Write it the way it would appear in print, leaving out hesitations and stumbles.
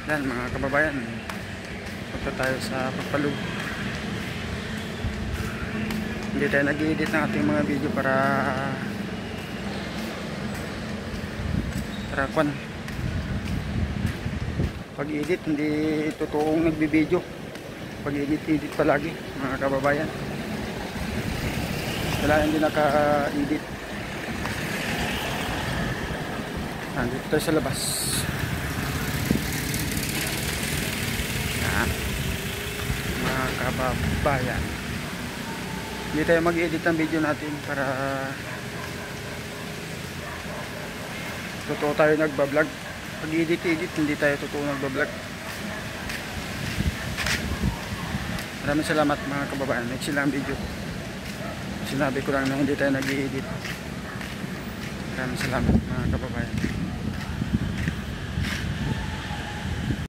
Yan mga kababayan, punta tayo sa Pagpalug. Hindi tayo nag-i-edit ng ating mga video para kwan. Pag-edit hindi totoong nagbibideo. Pag-edit palagi mga kababayan. Wala hindi naka-edit. Nandito tayo sa labas. Yan mga kababayan, hindi tayo mag-edit ng video natin para totoo tayo nagbablog. Pag edit hindi tayo totoo nagbablog. Maraming salamat mga kababayan. Next lang video, sinabi ko lang na hindi tayo nag-edit. Maraming salamat mga kababayan.